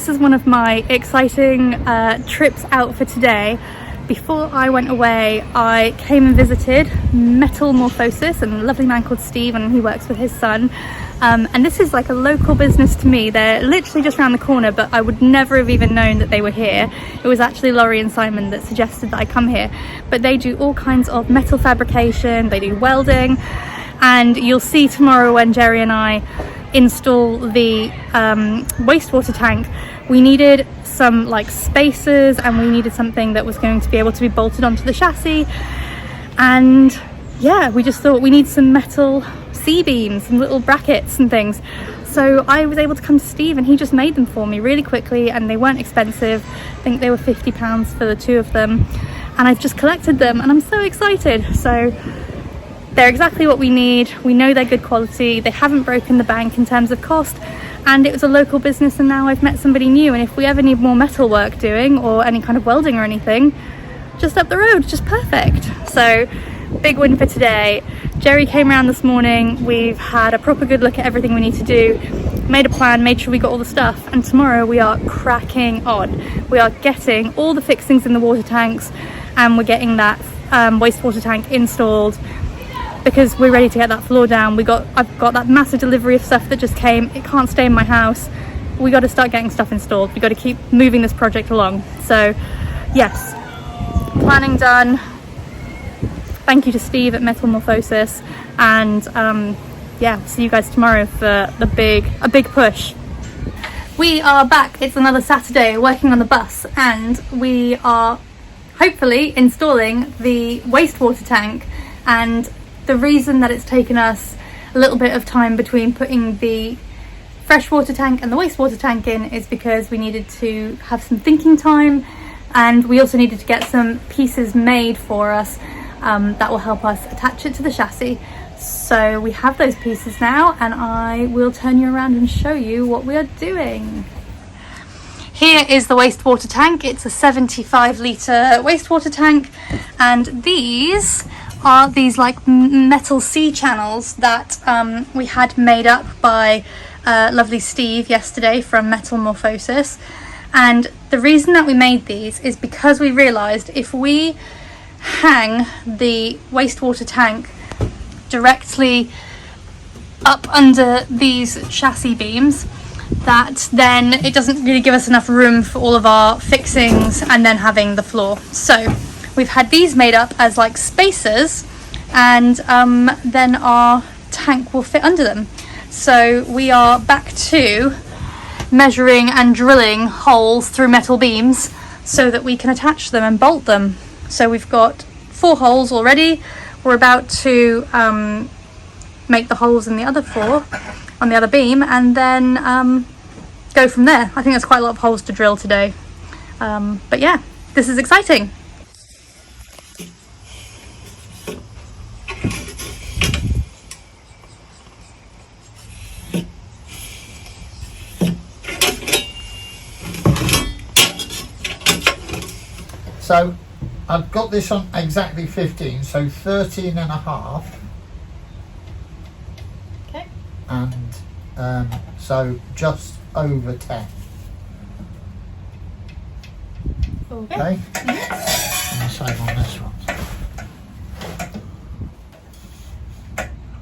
this is one of my exciting trips out for today. Before I went away, I came and visited Metamorphosis and a lovely man called Steve, and he works with his son. And this is like a local business to me. They're literally just around the corner, but I would never have even known that they were here. It was actually Laurie and Simon that suggested that I come here. But they do all kinds of metal fabrication, they do welding, and you'll see tomorrow when Jerry and I install the wastewater tank, we needed some like spacers, and we needed something that was going to be able to be bolted onto the chassis. And yeah, we just thought we need some metal C-beams, some little brackets and things. So I was able to come to Steve, and he just made them for me really quickly, and they weren't expensive. I think they were £50 for the two of them, and I've just collected them, and I'm so excited. So they're exactly what we need. We know they're good quality. They haven't broken the bank in terms of cost, and it was a local business, and now I've met somebody new. And if we ever need more metal work doing or any kind of welding or anything, just up the road, just perfect. So big win for today. Jerry came around this morning. We've had a proper good look at everything we need to do, made a plan, made sure we got all the stuff, and tomorrow we are cracking on. We are getting all the fixings in the water tanks, and we're getting that wastewater tank installed, because we're ready to get that floor down. I've got that massive delivery of stuff that just came. It can't stay in my house. We got to start getting stuff installed. We got to keep moving this project along. So yes, planning done. Thank you to Steve at Metamorphosis, and yeah, see you guys tomorrow for a big push. We are back. It's another Saturday working on the bus, and we are hopefully installing the wastewater tank. And the reason that it's taken us a little bit of time between putting the freshwater tank and the wastewater tank in is because we needed to have some thinking time, and we also needed to get some pieces made for us that will help us attach it to the chassis. So we have those pieces now, and I will turn you around and show you what we are doing. Here is the wastewater tank. It's a 75 litre wastewater tank, and these are these like metal C channels that we had made up by lovely Steve yesterday from Metamorphosis. And the reason that we made these is because we realised if we hang the wastewater tank directly up under these chassis beams, that then it doesn't really give us enough room for all of our fixings and then having the floor. So we've had these made up as like spacers, and then our tank will fit under them. So we are back to measuring and drilling holes through metal beams so that we can attach them and bolt them. So we've got 4 holes already. We're about to make the holes in the other 4 on the other beam, and then go from there. I think there's quite a lot of holes to drill today. But yeah, this is exciting. So I've got this on exactly 15, so 13 and a half. Okay. And so just over 10. Okay. Mm-hmm. And the same on this one.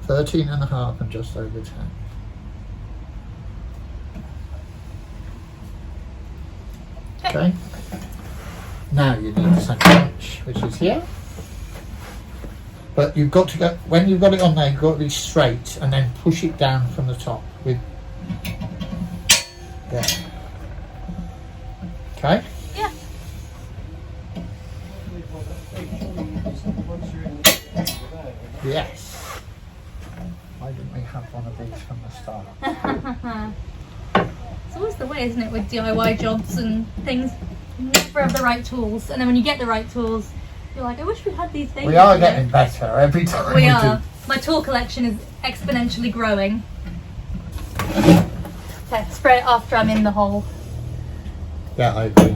13 and a half and just over 10. Okay. Now you need the second inch, which is here. But you've got to go, when you've got it on there, you've got to be straight and then push it down from the top with, there. Okay? Yeah. Yes. Why didn't we have one of these from the start? It's always the way, isn't it, with DIY jobs and things. You never have the right tools, and then when you get the right tools, you're like, I wish we had these things. We are getting better every time. We are. My tool collection is exponentially growing. Okay, spray it after I'm in the hole. Yeah, I agree.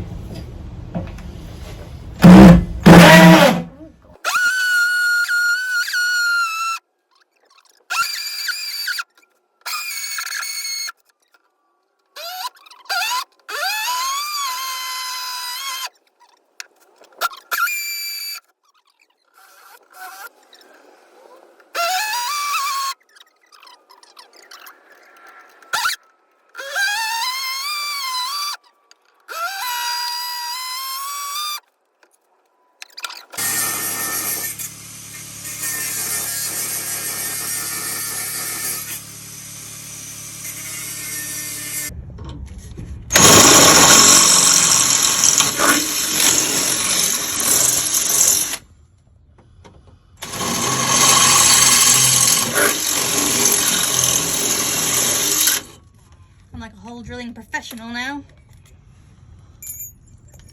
I'm like a hole drilling professional now.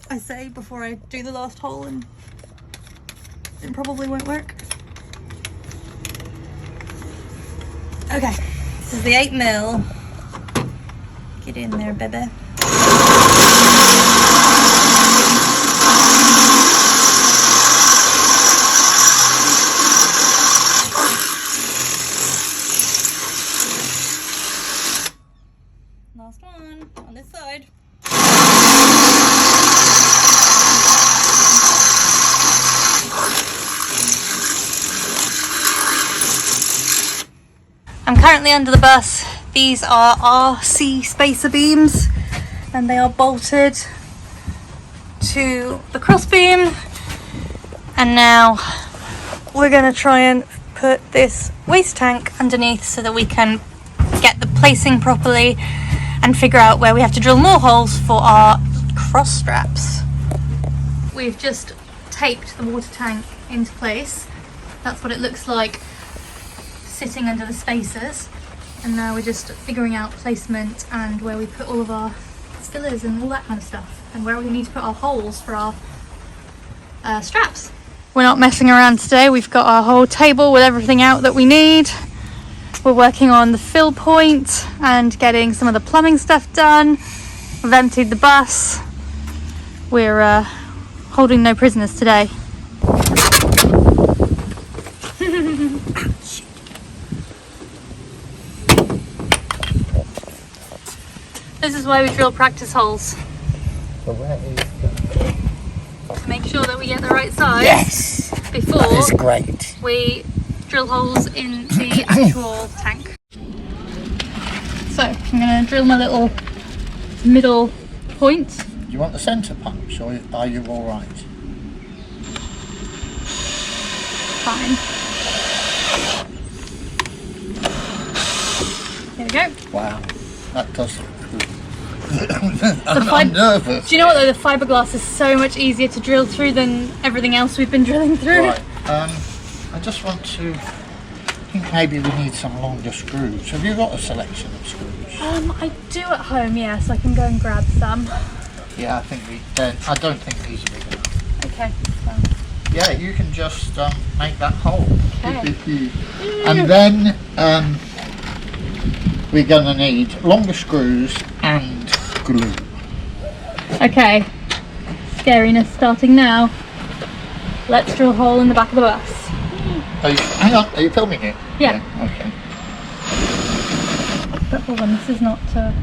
I say before I do the last hole, and it probably won't work. Okay, this is the 8mm. Get in there, baby. Last one on this side. I'm currently under the bus. These are RC spacer beams and they are bolted to the crossbeam, and now we're going to try and put this waste tank underneath so that we can get the placing properly and figure out where we have to drill more holes for our cross straps. We've just taped the water tank into place. That's what it looks like sitting under the spacers, and now we're just figuring out placement and where we put all of our fillers and all that kind of stuff, and where we need to put our holes for our straps. We're not messing around today. We've got our whole table with everything out that we need. We're working on the fill point and getting some of the plumbing stuff done. We've emptied the bus. We're holding no prisoners today. This is why we drill practice holes. So where is To make sure that we get the right size. Yes! Before That is great. we drill holes in the actual tank. So I'm going to drill my little middle point. Do you want the centre punch, or are you all right? Fine. There we go. Wow, that does look good. I'm nervous. Do you know what though? The fiberglass is so much easier to drill through than everything else we've been drilling through. Right, I just want to, I think maybe we need some longer screws. Have you got a selection of screws? I do at home, yes. I can go and grab some. Yeah, I think I don't think these are big enough. Okay. Yeah, you can just make that hole. Okay. And then we're going to need longer screws and glue. Okay. Scariness starting now. Let's drill a hole in the back of the bus. Hang on, are you filming it? Yeah. Okay. But hold on, this is not... No,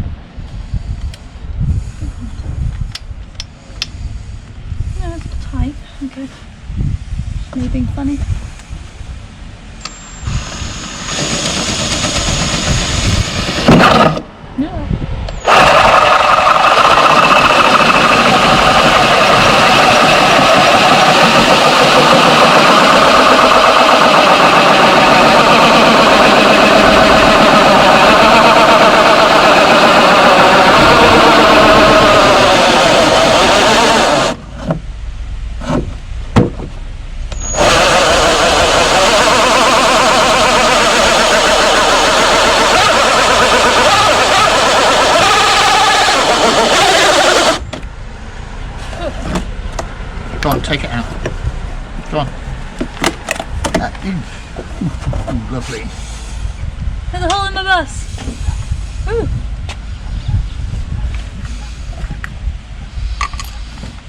it's tight. Okay. Me being funny. No. Go on, take it out. Go on. That is lovely. There's a hole in my bus. Ooh.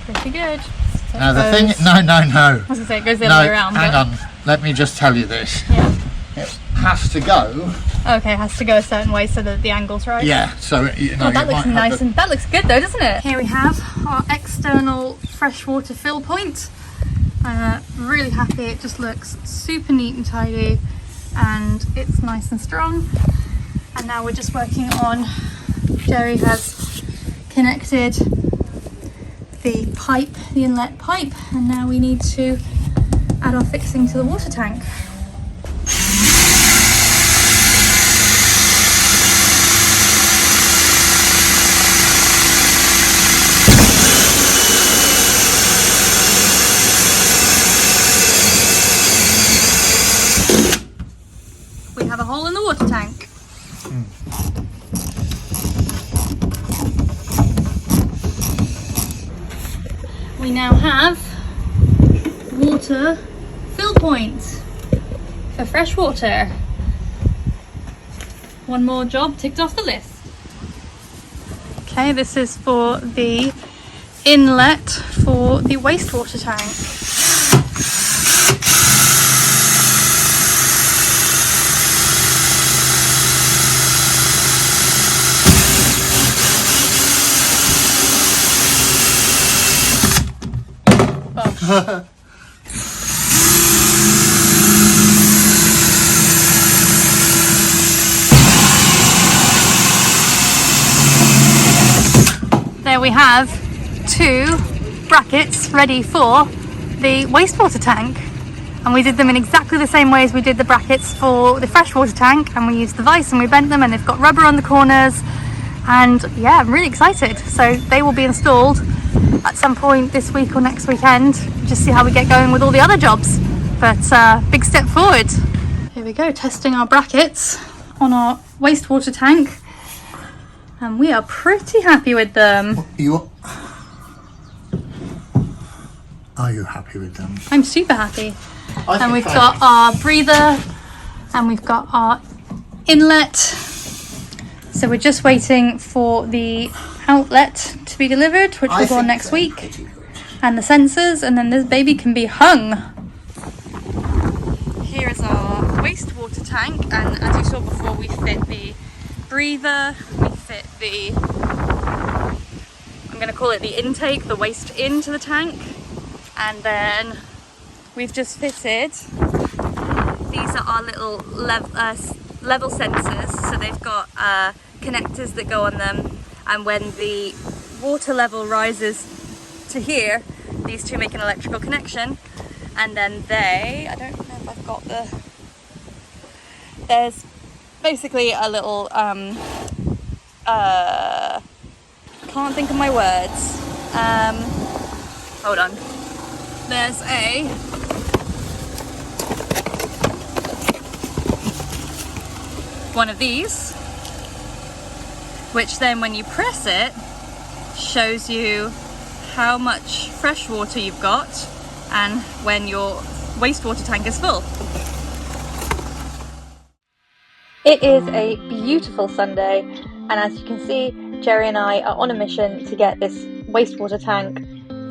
Pretty good. So Now the it thing, goes- no. I was gonna say it goes the other way around. hang but- on. Let me just tell you this. Yeah. It has to go. Okay, it has to go a certain way so that the angle's right. Yeah. So you know. Oh, that you looks might have nice, and that looks good though, doesn't it? Here we have our external freshwater fill point. Really happy. It just looks super neat and tidy, and it's nice and strong. And now we're just working on, Jerry has connected the pipe, the inlet pipe, and now we need to add our fixing to the water tank. We have a hole in the water tank. We now have water fill points for fresh water. One more job ticked off the list. Okay, this is for the inlet for the wastewater tank. There we have 2 brackets ready for the wastewater tank, and we did them in exactly the same way as we did the brackets for the freshwater tank, and we used the vise and we bent them, and they've got rubber on the corners, and yeah, I'm really excited. So they will be installed at some point this week or next weekend. Just see how we get going with all the other jobs, but big step forward. Here we go, testing our brackets on our wastewater tank, and we are pretty happy with them. Are you happy with them? I'm super happy. And we've got our breather, and we've got our inlet. So we're just waiting for the outlet to be delivered, which will go on next week, and the sensors, and then this baby can be hung. Here is our wastewater tank, and as you saw before, we fit the breather, we fit the, I'm going to call it the intake, the waste into the tank, and then we've just fitted, these are our little level sensors, so they've got connectors that go on them, and when the water level rises to here, these two make an electrical connection, and then I don't know if I've got there's basically a little, can't think of my words, hold on, there's one of these, which then when you press it, shows you how much fresh water you've got and when your wastewater tank is full. It is a beautiful Sunday, and as you can see, Jerry and I are on a mission to get this wastewater tank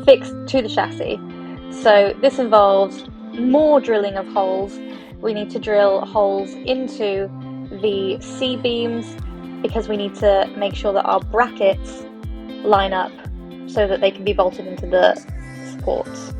fixed to the chassis. So this involves more drilling of holes. We need to drill holes into the C-beams because we need to make sure that our brackets line up so that they can be bolted into the supports.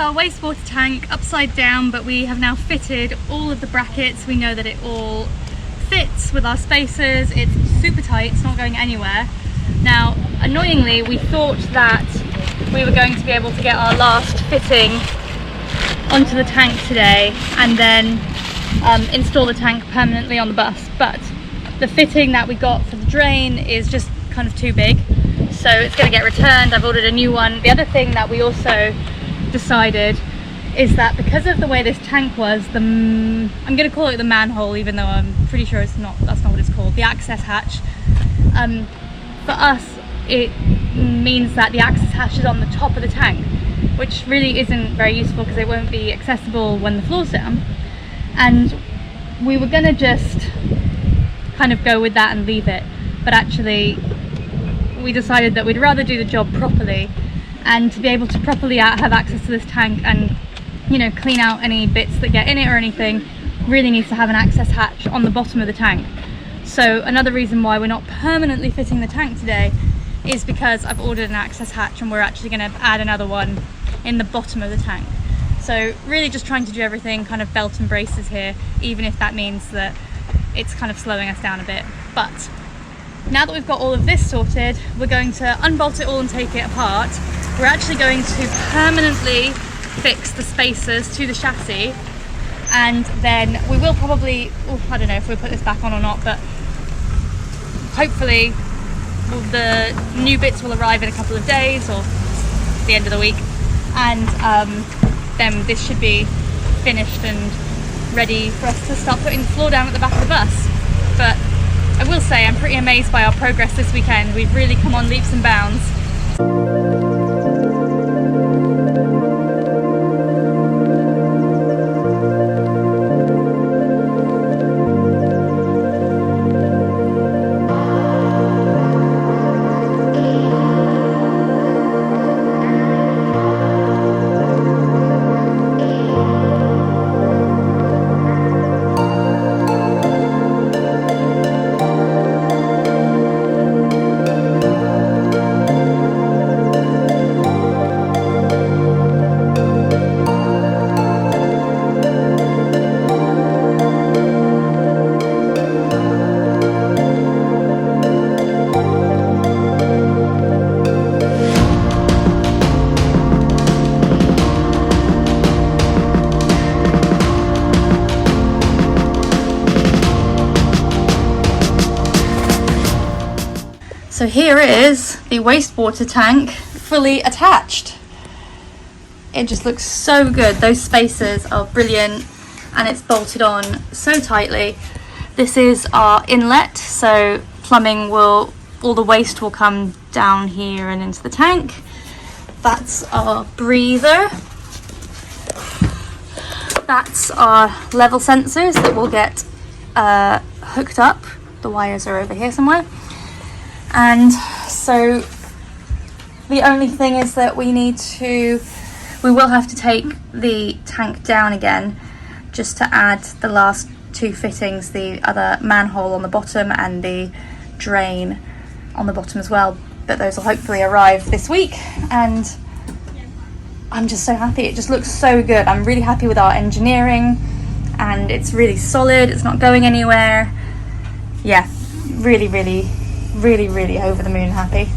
our wastewater tank upside down, but we have now fitted all of the brackets. We know that it all fits with our spacers. It's super tight, it's not going anywhere. Now, annoyingly, we thought that we were going to be able to get our last fitting onto the tank today and then install the tank permanently on the bus, but the fitting that we got for the drain is just kind of too big, so it's going to get returned. I've ordered a new one. The other thing that we also decided is that because of the way this tank was, I'm going to call it the manhole, even though I'm pretty sure that's not what it's called, the access hatch. For us, it means that the access hatch is on the top of the tank, which really isn't very useful because it won't be accessible when the floor's down. And we were going to just kind of go with that and leave it, but actually we decided that we'd rather do the job properly, and to be able to properly have access to this tank and, you know, clean out any bits that get in it or anything, really needs to have an access hatch on the bottom of the tank. So another reason why we're not permanently fitting the tank today is because I've ordered an access hatch and we're actually going to add another one in the bottom of the tank. So really just trying to do everything kind of belt and braces here, even if that means that it's kind of slowing us down a bit. But now that we've got all of this sorted, we're going to unbolt it all and take it apart. We're actually going to permanently fix the spacers to the chassis, and then we will probably, I don't know if we'll put this back on or not, but hopefully the new bits will arrive in a couple of days or the end of the week, and then this should be finished and ready for us to start putting the floor down at the back of the bus. But I will say I'm pretty amazed by our progress this weekend. We've really come on leaps and bounds. So here is the wastewater tank fully attached. It just looks so good. Those spacers are brilliant and it's bolted on so tightly. This is our inlet, so plumbing will, all the waste will come down here and into the tank. That's our breather. That's our level sensors that will get hooked up. The wires are over here somewhere. And so the only thing is that we will have to take the tank down again just to add the last two fittings, the other manhole on the bottom and the drain on the bottom as well. But those will hopefully arrive this week, and I'm just so happy. It just looks so good. I'm really happy with our engineering, and it's really solid. It's not going anywhere. Yeah, really over the moon happy.